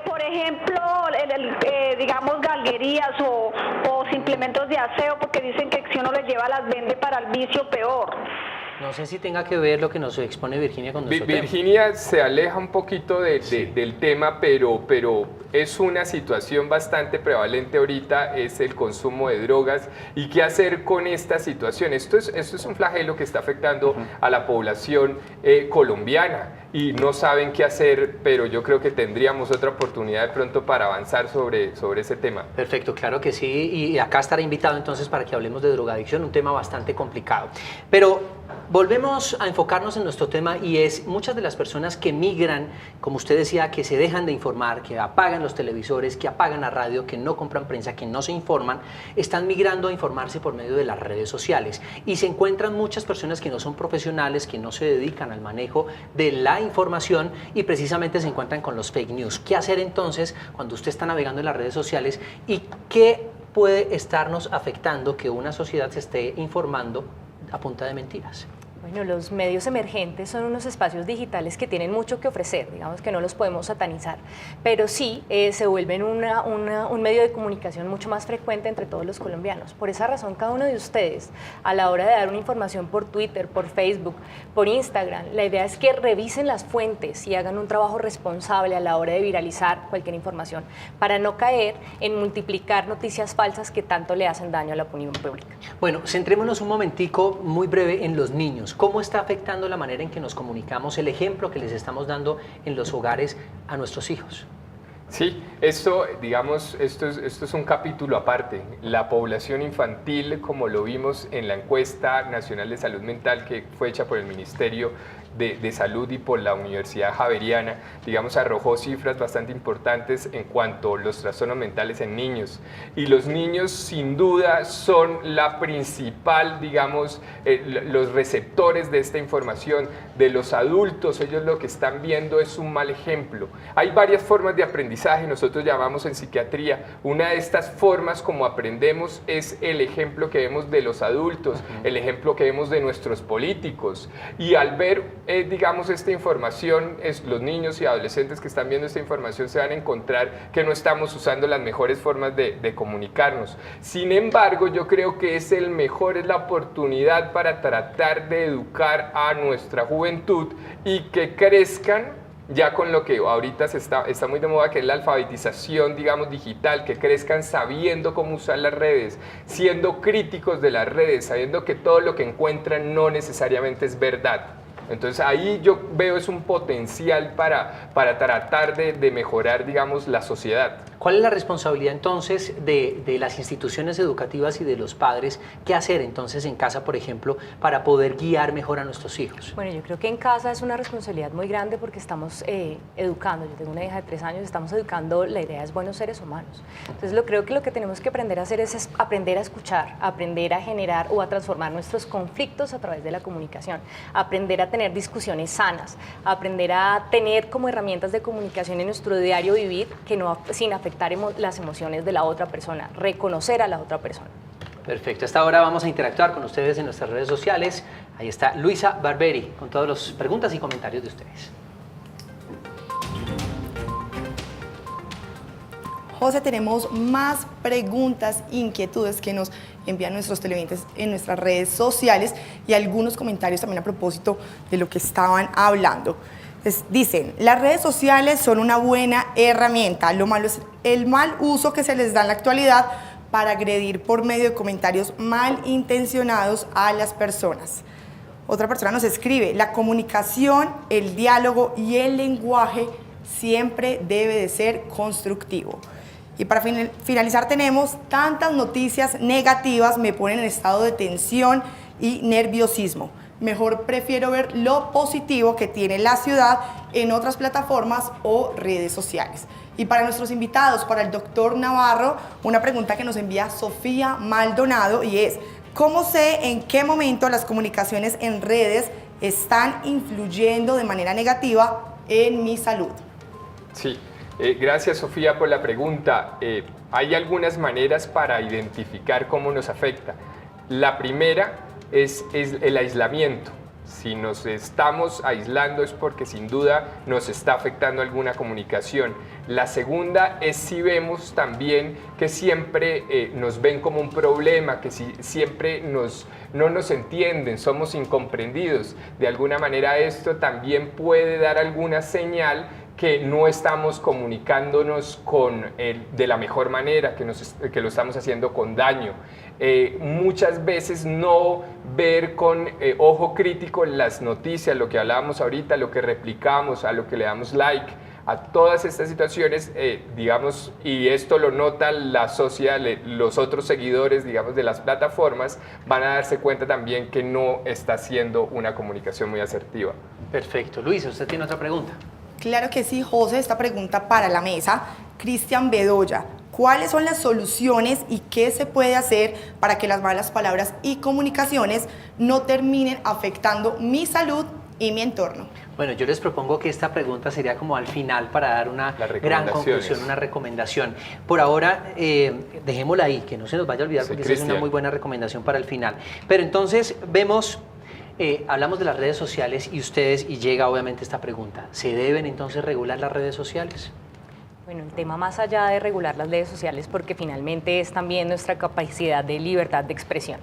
Por ejemplo, digamos galguerías o suplementos de aseo, porque dicen que si uno les lleva las vende para el vicio peor. No sé si tenga que ver lo que nos expone Virginia con nuestro Virginia tema. Se aleja un poquito del tema, pero es una situación bastante prevalente ahorita, es el consumo de drogas. ¿Y qué hacer con esta situación? Esto es un flagelo que está afectando a la población colombiana. y no saben qué hacer, pero yo creo que tendríamos otra oportunidad de pronto para avanzar sobre ese tema. Perfecto, claro que sí, y acá estaré invitado entonces para que hablemos de drogadicción, un tema bastante complicado. Pero volvemos a enfocarnos en nuestro tema, y es muchas de las personas que migran, como usted decía, que se dejan de informar, que apagan los televisores, que apagan la radio, que no compran prensa, que no se informan, están migrando a informarse por medio de las redes sociales, y se encuentran muchas personas que no son profesionales, que no se dedican al manejo de la información, y precisamente se encuentran con los fake news. ¿Qué hacer entonces cuando usted está navegando en las redes sociales, y qué puede estarnos afectando que una sociedad se esté informando a punta de mentiras? Bueno, los medios emergentes son unos espacios digitales que tienen mucho que ofrecer, digamos que no los podemos satanizar, pero sí se vuelven un medio de comunicación mucho más frecuente entre todos los colombianos. Por esa razón, cada uno de ustedes, a la hora de dar una información por Twitter, por Facebook, por Instagram, la idea es que revisen las fuentes y hagan un trabajo responsable a la hora de viralizar cualquier información, para no caer en multiplicar noticias falsas que tanto le hacen daño a la opinión pública. Bueno, centrémonos un momentico, muy breve, en los niños. ¿Cómo está afectando la manera en que nos comunicamos, el ejemplo que les estamos dando en los hogares a nuestros hijos? Sí, esto es un capítulo aparte. La población infantil, como lo vimos en la encuesta nacional de salud mental que fue hecha por el Ministerio de Salud y por la Universidad Javeriana, digamos, arrojó cifras bastante importantes en cuanto a los trastornos mentales en niños. Y los niños, sin duda, son la principal, digamos, los receptores de esta información. De los adultos, ellos lo que están viendo es un mal ejemplo. Hay varias formas de aprendizaje, nosotros llamamos en psiquiatría. Una de estas formas como aprendemos es el ejemplo que vemos de los adultos, el ejemplo que vemos de nuestros políticos. Y al ver digamos, esta información, los niños y adolescentes que están viendo esta información se van a encontrar que no estamos usando las mejores formas de comunicarnos. Sin embargo, yo creo que es la oportunidad para tratar de educar a nuestra juventud y que crezcan ya con lo que ahorita está muy de moda, que es la alfabetización, digamos, digital, que crezcan sabiendo cómo usar las redes, siendo críticos de las redes, sabiendo que todo lo que encuentran no necesariamente es verdad. Entonces ahí yo veo es un potencial para tratar de mejorar, digamos, la sociedad. ¿Cuál es la responsabilidad entonces de las instituciones educativas y de los padres? ¿Qué hacer entonces en casa, por ejemplo, para poder guiar mejor a nuestros hijos? Bueno, yo creo que en casa es una responsabilidad muy grande porque estamos educando. Yo tengo una hija de 3 años, estamos educando, la idea es buenos seres humanos. Entonces creo que lo que tenemos que aprender a hacer es aprender a escuchar, aprender a generar o a transformar nuestros conflictos a través de la comunicación, aprender a tener discusiones sanas, aprender a tener como herramientas de comunicación en nuestro diario vivir que no, sin afectar las emociones de la otra persona, reconocer a la otra persona. Perfecto, hasta ahora vamos a interactuar con ustedes en nuestras redes sociales. Ahí está Luisa Barberi con todas las preguntas y comentarios de ustedes. José, tenemos más preguntas, inquietudes que nos envían nuestros televidentes en nuestras redes sociales y algunos comentarios también a propósito de lo que estaban hablando. Dicen, las redes sociales son una buena herramienta, lo malo es el mal uso que se les da en la actualidad para agredir por medio de comentarios malintencionados a las personas. Otra persona nos escribe, la comunicación, el diálogo y el lenguaje siempre debe de ser constructivo. Y para finalizar tenemos, tantas noticias negativas me ponen en estado de tensión y nerviosismo. Mejor prefiero ver lo positivo que tiene la ciudad en otras plataformas o redes sociales. Y para nuestros invitados, para el doctor Navarro, una pregunta que nos envía Sofía Maldonado y es, ¿cómo sé en qué momento las comunicaciones en redes están influyendo de manera negativa en mi salud? Sí, gracias Sofía por la pregunta. Hay algunas maneras para identificar cómo nos afecta. La primera es el aislamiento. Si nos estamos aislando es porque sin duda nos está afectando alguna comunicación. La segunda es si vemos también que siempre nos ven como un problema, que si siempre no nos entienden, somos incomprendidos. De alguna manera esto también puede dar alguna señal que no estamos comunicándonos de la mejor manera, que lo estamos haciendo con daño. Muchas veces no ver con ojo crítico las noticias, lo que hablábamos ahorita, lo que replicamos, a lo que le damos like, a todas estas situaciones, digamos, y esto lo nota la sociedad, los otros seguidores, digamos, de las plataformas, van a darse cuenta también que no está siendo una comunicación muy asertiva. Perfecto. Luisa, ¿usted tiene otra pregunta? Claro que sí, José, esta pregunta para la mesa. Cristian Bedoya, ¿cuáles son las soluciones y qué se puede hacer para que las malas palabras y comunicaciones no terminen afectando mi salud y mi entorno? Bueno, yo les propongo que esta pregunta sería como al final para dar una gran conclusión, una recomendación. Por ahora, dejémosla ahí, que no se nos vaya a olvidar, porque esa es una muy buena recomendación para el final. Pero entonces vemos, hablamos de las redes sociales y llega obviamente esta pregunta. ¿Se deben entonces regular las redes sociales? Bueno, el tema más allá de regular las redes sociales, porque finalmente es también nuestra capacidad de libertad de expresión,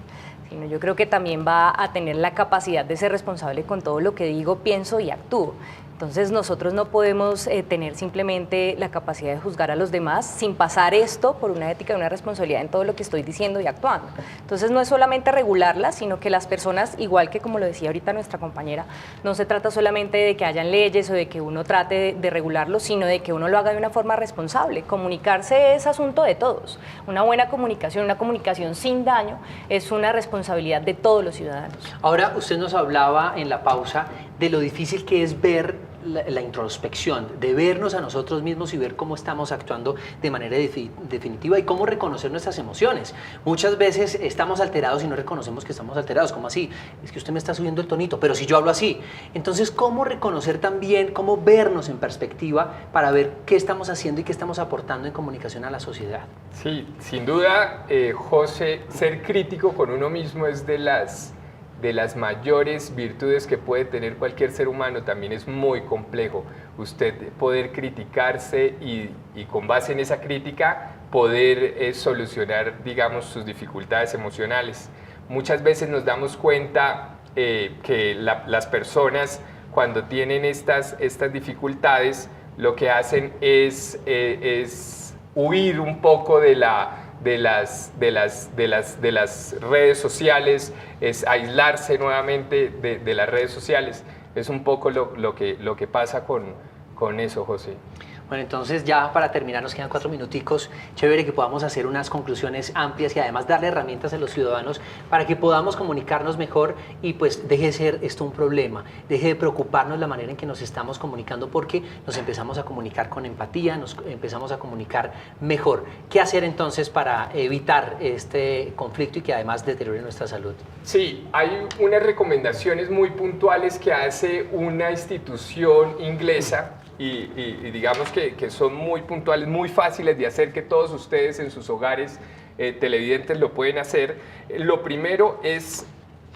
sino yo creo que también va a tener la capacidad de ser responsable con todo lo que digo, pienso y actúo. Entonces nosotros no podemos tener simplemente la capacidad de juzgar a los demás sin pasar esto por una ética y una responsabilidad en todo lo que estoy diciendo y actuando. Entonces no es solamente regularlas, sino que las personas, igual que como lo decía ahorita nuestra compañera, no se trata solamente de que hayan leyes o de que uno trate de regularlo, sino de que uno lo haga de una forma responsable. Comunicarse es asunto de todos. Una buena comunicación, una comunicación sin daño, es una responsabilidad de todos los ciudadanos. Ahora, usted nos hablaba en la pausa de lo difícil que es ver la introspección, de vernos a nosotros mismos y ver cómo estamos actuando de manera definitiva y cómo reconocer nuestras emociones. Muchas veces estamos alterados y no reconocemos que estamos alterados. ¿Cómo así? Es que usted me está subiendo el tonito, pero si yo hablo así. Entonces, ¿cómo reconocer también, cómo vernos en perspectiva para ver qué estamos haciendo y qué estamos aportando en comunicación a la sociedad? Sí, sin duda, José, ser crítico con uno mismo es de las mayores virtudes que puede tener cualquier ser humano. También es muy complejo usted poder criticarse y con base en esa crítica poder solucionar, digamos, sus dificultades emocionales. Muchas veces nos damos cuenta que las personas, cuando tienen estas dificultades, lo que hacen es huir un poco de las redes sociales, es aislarse nuevamente de las redes sociales. Es un poco lo que pasa con eso, José. Bueno, entonces ya para terminar nos quedan 4 minuticos. Chévere que podamos hacer unas conclusiones amplias y además darle herramientas a los ciudadanos para que podamos comunicarnos mejor y pues deje de ser esto un problema, deje de preocuparnos la manera en que nos estamos comunicando, porque nos empezamos a comunicar con empatía, nos empezamos a comunicar mejor. ¿Qué hacer entonces para evitar este conflicto y que además deteriore nuestra salud? Sí, hay unas recomendaciones muy puntuales que hace una institución inglesa y digamos que son muy puntuales, muy fáciles de hacer, que todos ustedes en sus hogares televidentes lo pueden hacer. Lo primero es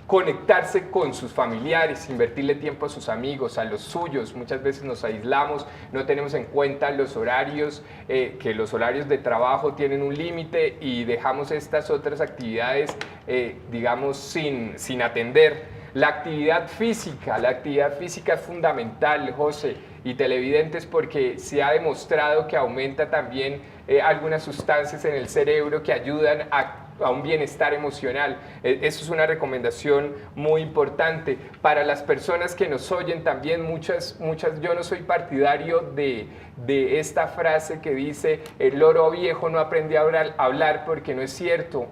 conectarse con sus familiares, invertirle tiempo a sus amigos, a los suyos. Muchas veces nos aislamos, no tenemos en cuenta los horarios, que los horarios de trabajo tienen un límite y dejamos estas otras actividades, digamos, sin atender. La actividad física es fundamental, José y televidentes, porque se ha demostrado que aumenta también algunas sustancias en el cerebro que ayudan a un bienestar emocional. Eso es una recomendación muy importante. Para las personas que nos oyen también, muchas, yo no soy partidario de esta frase que dice: el loro viejo no aprende a hablar, porque no es cierto.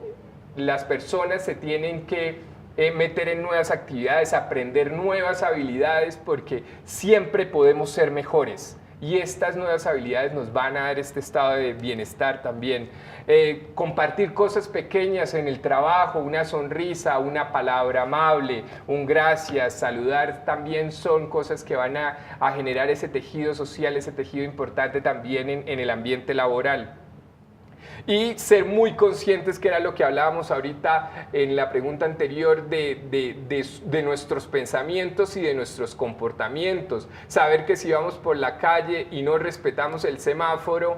Las personas se tienen que meter en nuevas actividades, aprender nuevas habilidades, porque siempre podemos ser mejores. Y estas nuevas habilidades nos van a dar este estado de bienestar también. Compartir cosas pequeñas en el trabajo, una sonrisa, una palabra amable, un gracias, saludar, también son cosas que van a generar ese tejido social, ese tejido importante también en el ambiente laboral. Y ser muy conscientes, que era lo que hablábamos ahorita en la pregunta anterior, de nuestros pensamientos y de nuestros comportamientos. Saber que si vamos por la calle y no respetamos el semáforo,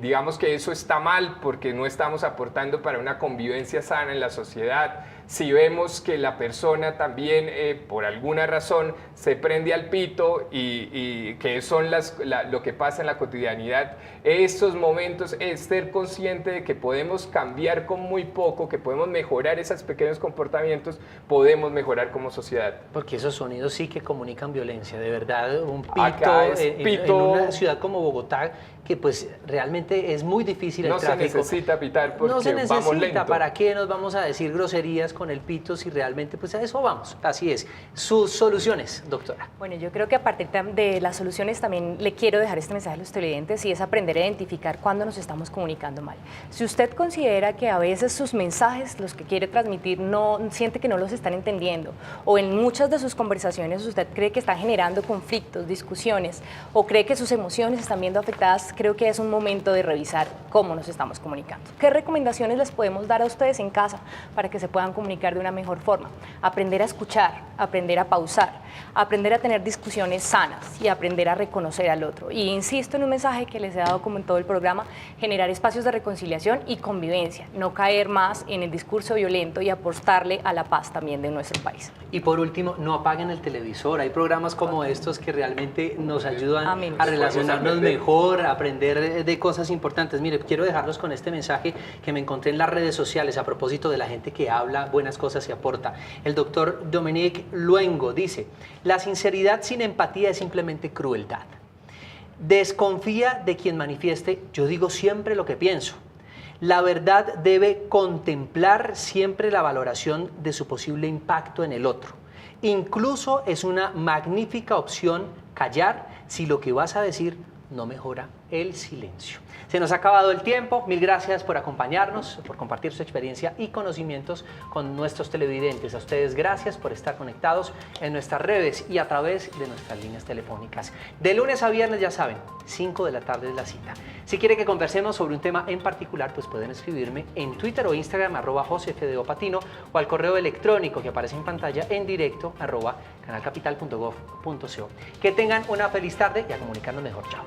digamos que eso está mal, porque no estamos aportando para una convivencia sana en la sociedad. Si vemos que la persona también, por alguna razón, se prende al pito y que son lo que pasa en la cotidianidad, estos momentos es ser consciente de que podemos cambiar con muy poco, que podemos mejorar esos pequeños comportamientos, podemos mejorar como sociedad. Porque esos sonidos sí que comunican violencia, de verdad, un pito, Acá es pito. en una ciudad como Bogotá, que pues realmente es muy difícil el tráfico. No se necesita pitar porque no se necesita, vamos lento. ¿Para qué nos vamos a decir groserías con el pito si realmente pues a eso vamos? Así es. Sus soluciones, doctora. Bueno, yo creo que a partir de las soluciones también le quiero dejar este mensaje a los televidentes y es aprender a identificar cuándo nos estamos comunicando mal. Si usted considera que a veces sus mensajes, los que quiere transmitir, no siente que no los están entendiendo o en muchas de sus conversaciones usted cree que está generando conflictos, discusiones o cree que sus emociones están viendo afectadas, creo que es un momento de revisar cómo nos estamos comunicando. ¿Qué recomendaciones les podemos dar a ustedes en casa para que se puedan comunicar de una mejor forma? Aprender a escuchar, aprender a pausar, aprender a tener discusiones sanas y aprender a reconocer al otro. Y insisto en un mensaje que les he dado como en todo el programa, generar espacios de reconciliación y convivencia, no caer más en el discurso violento y apostarle a la paz también de nuestro país. Y por último, no apaguen el televisor. Hay programas como estos que realmente nos ayudan a relacionarnos mejor, a aprender de cosas importantes. Mire, quiero dejarlos con este mensaje que me encontré en las redes sociales a propósito de la gente que habla buenas cosas y aporta. El doctor Dominique Luengo dice: la sinceridad sin empatía es simplemente crueldad. Desconfía de quien manifieste: yo digo siempre lo que pienso. La verdad debe contemplar siempre la valoración de su posible impacto en el otro. Incluso es una magnífica opción callar si lo que vas a decir no mejora el silencio. Se nos ha acabado el tiempo. Mil gracias por acompañarnos, por compartir su experiencia y conocimientos con nuestros televidentes. A ustedes gracias por estar conectados en nuestras redes y a través de nuestras líneas telefónicas. De lunes a viernes, ya saben, 5 de la tarde es la cita. Si quieren que conversemos sobre un tema en particular, pues pueden escribirme en Twitter o Instagram @josefdopatino o al correo electrónico que aparece en pantalla en directo @canalcapital.gov.co. Que tengan una feliz tarde y a comunicarnos mejor. Chao.